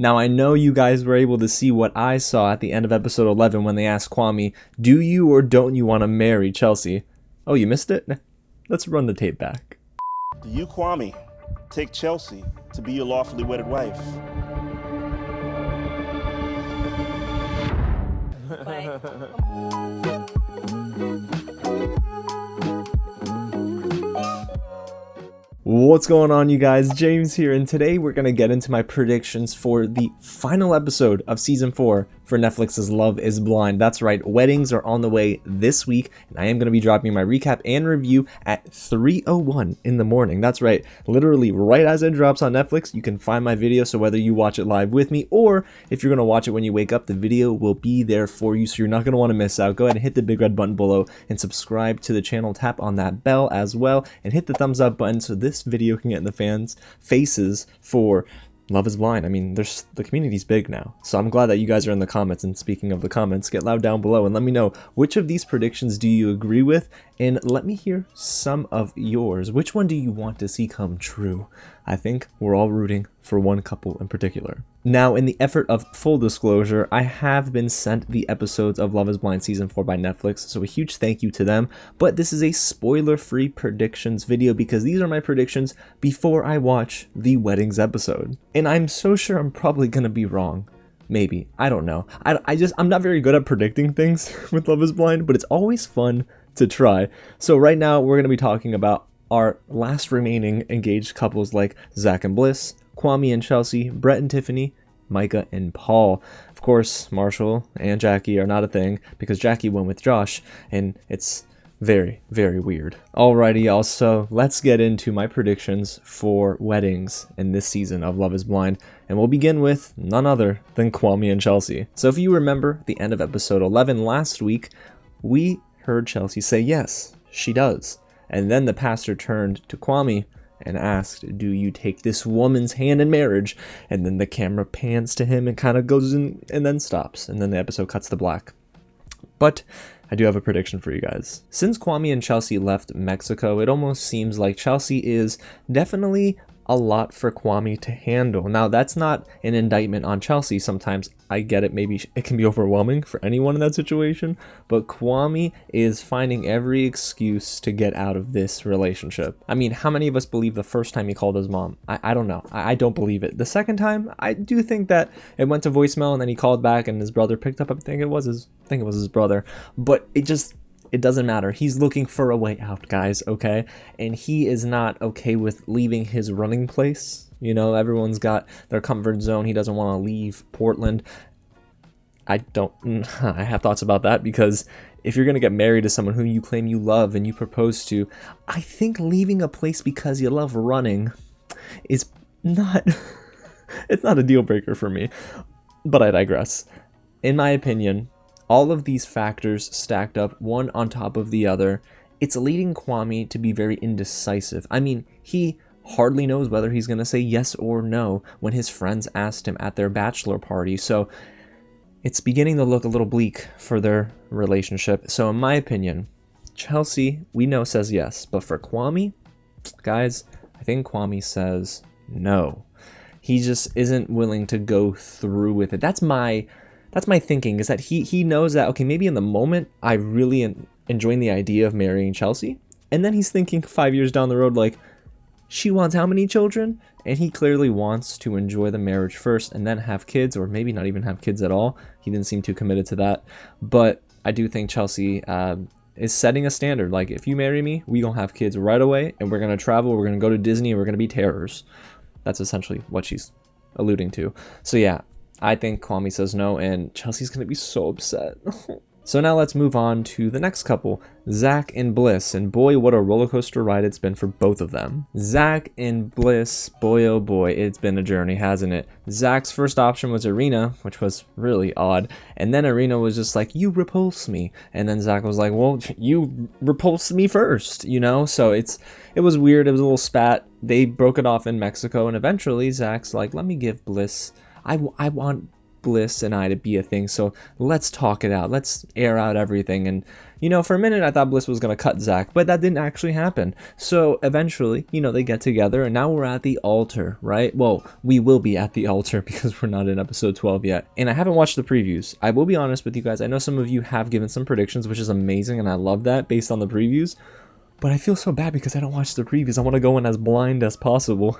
Now, I know you guys were able to see what I saw at the end of episode 11 when they asked Kwame, do you or don't you want to marry Chelsea? Oh, you missed it? Let's run the tape back. Do you, Kwame, take Chelsea to be your lawfully wedded wife? What's going on, you guys? James here, and today we're going to get into my predictions for the final episode of Season 4 for Netflix's Love is Blind. That's right, weddings are on the way this week, and I am going to be dropping my recap and review at 3:01 in the morning. That's right, literally right as it drops on Netflix, you can find my video, so whether you watch it live with me, or if you're going to watch it when you wake up, the video will be there for you, so you're not going to want to miss out. Go ahead and hit the big red button below and subscribe to the channel. Tap on that bell as well, and hit the thumbs up button so this video can get in the fans' faces for Love is Blind. I mean, the community's big now, so I'm glad that you guys are in the comments. And speaking of the comments, get loud down below and let me know which of these predictions do you agree with, and let me hear some of yours. Which one do you want to see come true? I think we're all rooting for one couple in particular. Now, in the effort of full disclosure, I have been sent the episodes of Love is Blind Season 4 by Netflix, so a huge thank you to them. But this is a spoiler-free predictions video because these are my predictions before I watch the weddings episode. And I'm so sure I'm probably gonna be wrong. Maybe. I don't know. I'm not very good at predicting things with Love is Blind, but it's always fun to try. So right now, we're gonna be talking about our last remaining engaged couples like Zack and Bliss, Kwame and Chelsea, Brett and Tiffany, Micah and Paul. Of course, Marshall and Jackie are not a thing because Jackie went with Josh, and it's very, very weird. Alrighty, y'all, so let's get into my predictions for weddings in this season of Love is Blind, and we'll begin with none other than Kwame and Chelsea. So if you remember at the end of episode 11 last week, we heard Chelsea say yes, she does. And then the pastor turned to Kwame and asked, do you take this woman's hand in marriage? And then the camera pans to him and kind of goes in and then stops. And then the episode cuts to black. But I do have a prediction for you guys. Since Kwame and Chelsea left Mexico, it almost seems like Chelsea is definitely a lot for Kwame to handle. Now, that's not an indictment on Chelsea. Sometimes I get it, maybe it can be overwhelming for anyone in that situation, but Kwame is finding every excuse to get out of this relationship. I mean, how many of us believe the first time he called his mom? I don't know. I don't believe it. The second time, I do think that it went to voicemail and then he called back and his brother picked up. I think it was his brother, but it doesn't matter. He's looking for a way out, guys, okay? And he is not okay with leaving his running place. You know, everyone's got their comfort zone. He doesn't want to leave Portland. I have thoughts about that because if you're going to get married to someone who you claim you love and you propose to, I think leaving a place because you love running is not, it's not a deal breaker for me. But I digress. In my opinion, all of these factors stacked up one on top of the other, it's leading Kwame to be very indecisive. I mean, he hardly knows whether he's going to say yes or no when his friends asked him at their bachelor party. So it's beginning to look a little bleak for their relationship. So in my opinion, Chelsea, we know, says yes. But for Kwame, guys, I think Kwame says no. He just isn't willing to go through with it. That's my thinking, is that he knows that, okay, maybe in the moment I really enjoying the idea of marrying Chelsea, and then he's thinking 5 years down the road, like, she wants how many children? And he clearly wants to enjoy the marriage first and then have kids, or maybe not even have kids at all. He didn't seem too committed to that. But I do think Chelsea is setting a standard. Like, if you marry me, we gonna have kids right away, and we're gonna travel, we're gonna go to Disney, and we're gonna be terrors. That's essentially what she's alluding to. So yeah, I think Kwame says no, and Chelsea's going to be so upset. So now let's move on to the next couple, Zack and Bliss. And boy, what a roller coaster ride it's been for both of them. Zack and Bliss, boy oh boy, it's been a journey, hasn't it? Zack's first option was Irina, which was really odd. And then Irina was just like, you repulse me. And then Zack was like, well, you repulsed me first, you know? So it was weird. It was a little spat. They broke it off in Mexico. And eventually Zack's like, let me give Bliss, I want Bliss and I to be a thing, so let's talk it out. Let's air out everything. And, for a minute I thought Bliss was going to cut Zack, but that didn't actually happen. So eventually, they get together, and now we're at the altar, right? Well, we will be at the altar because we're not in episode 12 yet. And I haven't watched the previews. I will be honest with you guys. I know some of you have given some predictions, which is amazing, and I love that based on the previews. But I feel so bad because I don't watch the previews. I want to go in as blind as possible.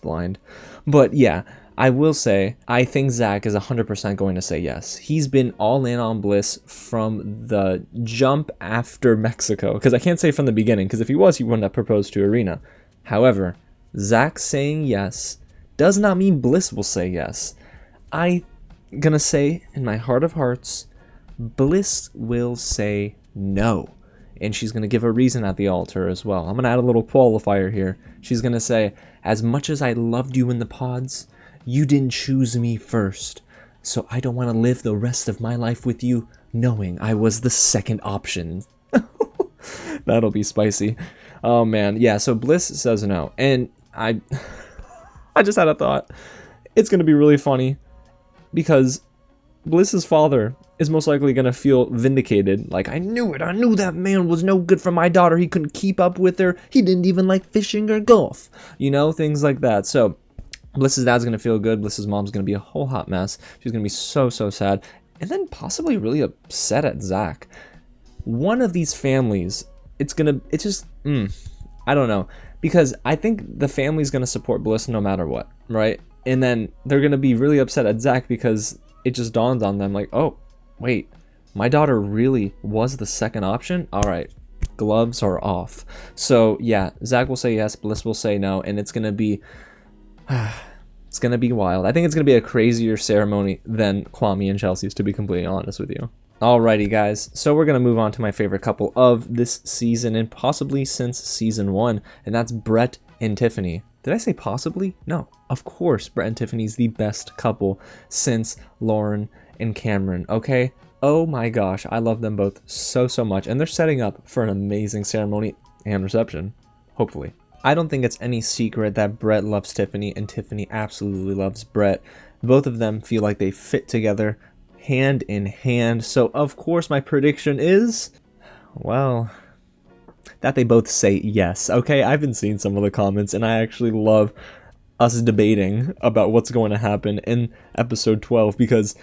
Blind. But yeah, I will say, I think Zack is 100% going to say yes. He's been all in on Bliss from the jump after Mexico. Because I can't say from the beginning, because if he was, he wouldn't have proposed to Irina. However, Zack saying yes does not mean Bliss will say yes. I'm going to say, in my heart of hearts, Bliss will say no. And she's going to give a reason at the altar as well. I'm going to add a little qualifier here. She's going to say, as much as I loved you in the pods, you didn't choose me first. So I don't want to live the rest of my life with you knowing I was the second option. That'll be spicy. Oh man. Yeah, so Bliss says no. And I just had a thought. It's going to be really funny because Bliss's father is most likely going to feel vindicated. Like, I knew it. I knew that man was no good for my daughter. He couldn't keep up with her. He didn't even like fishing or golf. Things like that. So Bliss's dad's going to feel good. Bliss's mom's going to be a whole hot mess. She's going to be so, so sad. And then possibly really upset at Zack. One of these families, I don't know. Because I think the family's going to support Bliss no matter what, right? And then they're going to be really upset at Zack because it just dawned on them like, oh, wait, my daughter really was the second option? All right, gloves are off. So yeah, Zack will say yes, Bliss will say no, and it's gonna be wild. I think it's gonna be a crazier ceremony than Kwame and Chelsea's, to be completely honest with you. Alrighty guys, so we're gonna move on to my favorite couple of this season and possibly since season 1, and that's Brett and Tiffany. Did I say possibly? No, of course Brett and Tiffany's the best couple since Lauren and Cameron, okay? Oh my gosh, I love them both so, so much, and they're setting up for an amazing ceremony and reception, hopefully. I don't think it's any secret that Brett loves Tiffany, and Tiffany absolutely loves Brett. Both of them feel like they fit together hand in hand, so of course my prediction is, well, that they both say yes, okay? I've been seeing some of the comments, and I actually love us debating about what's going to happen in episode 12, because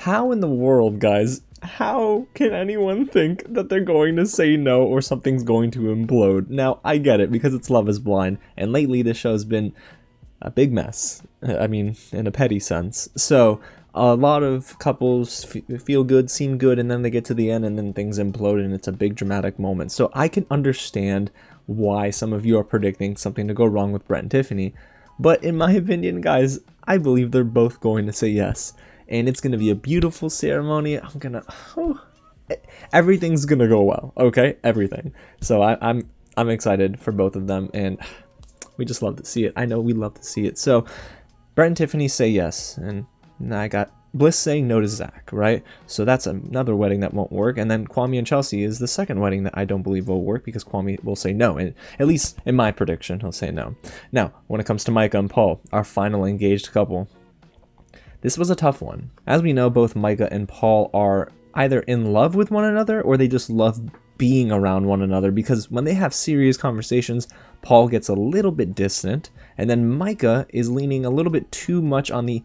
how in the world, guys, how can anyone think that they're going to say no or something's going to implode? Now, I get it, because it's Love is Blind, and lately this show's been a big mess. I mean, in a petty sense. So, a lot of couples feel good, seem good, and then they get to the end and then things implode and it's a big dramatic moment. So I can understand why some of you are predicting something to go wrong with Brett and Tiffany. But in my opinion, guys, I believe they're both going to say yes. And it's going to be a beautiful ceremony. Everything's going to go well, okay? Everything. So I'm excited for both of them, and we just love to see it. I know we love to see it. So Brett and Tiffany say yes, and now I got Bliss saying no to Zack, right? So that's another wedding that won't work. And then Kwame and Chelsea is the second wedding that I don't believe will work, because Kwame will say no. And at least in my prediction, he'll say no. Now, when it comes to Micah and Paul, our final engaged couple, this was a tough one. As we know, both Micah and Paul are either in love with one another or they just love being around one another, because when they have serious conversations, Paul gets a little bit distant, and then Micah is leaning a little bit too much on the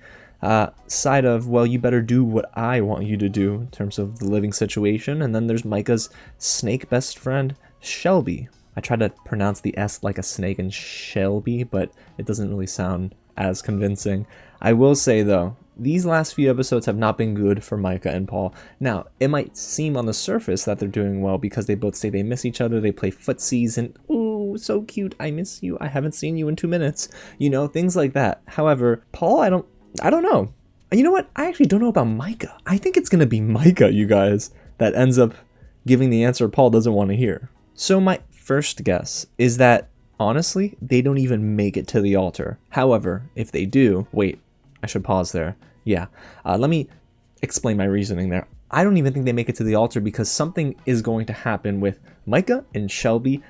side of, well, you better do what I want you to do in terms of the living situation. And then there's Micah's snake best friend, Shelby. I tried to pronounce the S like a snake in Shelby, but it doesn't really sound as convincing. I will say, though, these last few episodes have not been good for Micah and Paul. Now, it might seem on the surface that they're doing well because they both say they miss each other, they play footsies, and ooh, so cute, I miss you, I haven't seen you in 2 minutes, things like that. However, Paul, I don't know. You know what? I actually don't know about Micah. I think it's going to be Micah, you guys, that ends up giving the answer Paul doesn't want to hear. So my first guess is that, honestly, they don't even make it to the altar. However, if they do, wait, I should pause there. Yeah, let me explain my reasoning there. I don't even think they make it to the altar because something is going to happen with Micah and Shelby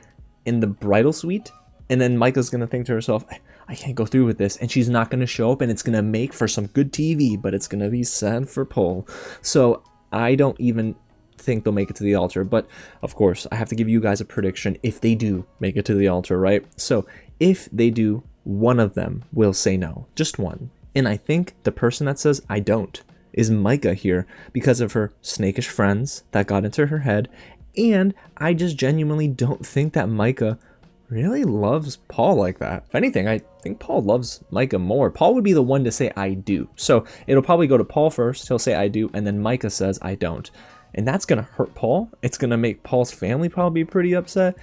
in the bridal suite. And then Micah's going to think to herself, I can't go through with this, and she's not going to show up, and it's going to make for some good TV, but it's going to be sad for Paul. So I don't even think they'll make it to the altar, but of course I have to give you guys a prediction if they do make it to the altar, right? So if they do, one of them will say no, just one. And I think the person that says I don't is Micah here, because of her snakish friends that got into her head. And I just genuinely don't think that Micah really loves Paul like that. If anything, I think Paul loves Micah more. Paul would be the one to say I do. So it'll probably go to Paul first. He'll say I do, and then Micah says I don't. And that's going to hurt Paul. It's going to make Paul's family probably be pretty upset.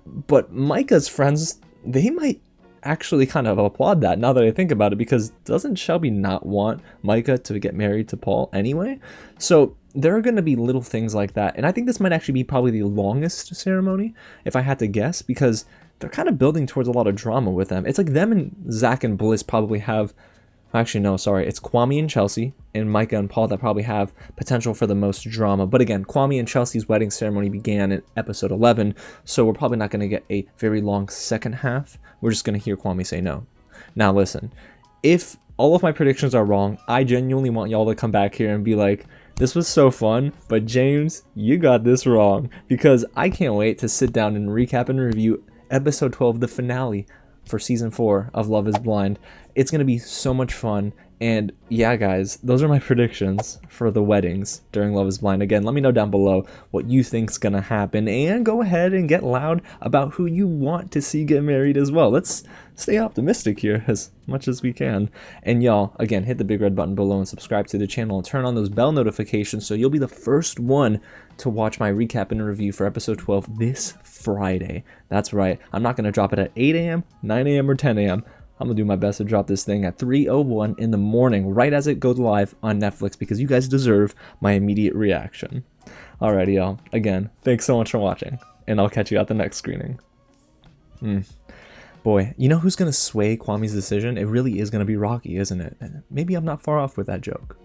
But Micah's friends, they might actually kind of applaud that now that I think about it, because doesn't Shelby not want Micah to get married to Paul anyway? So there are going to be little things like that. And I think this might actually be probably the longest ceremony, if I had to guess, because they're kind of building towards a lot of drama with them. It's like them and Zack and Bliss probably have, actually no, sorry, it's Kwame and Chelsea and Micah and Paul that probably have potential for the most drama. But again, Kwame and Chelsea's wedding ceremony began in episode 11, so we're probably not going to get a very long second half. We're just going to hear Kwame say no. Now listen, if all of my predictions are wrong, I genuinely want y'all to come back here and be like, this was so fun, but James, you got this wrong, because I can't wait to sit down and recap and review episode 12, the finale for season 4 of Love is Blind. It's going to be so much fun. And yeah, guys, those are my predictions for the weddings during Love is Blind. Again, let me know down below what you think's going to happen, and go ahead and get loud about who you want to see get married as well. Let's stay optimistic here as much as we can. And y'all, again, hit the big red button below and subscribe to the channel and turn on those bell notifications so you'll be the first one to watch my recap and review for episode 12 this Friday. That's right. I'm not going to drop it at 8 a.m., 9 a.m., or 10 a.m. I'm going to do my best to drop this thing at 3:01 in the morning, right as it goes live on Netflix, because you guys deserve my immediate reaction. Alrighty, y'all. Again, thanks so much for watching, and I'll catch you at the next screening. Boy, you know who's going to sway Kwame's decision? It really is going to be Rocky, isn't it? And maybe I'm not far off with that joke.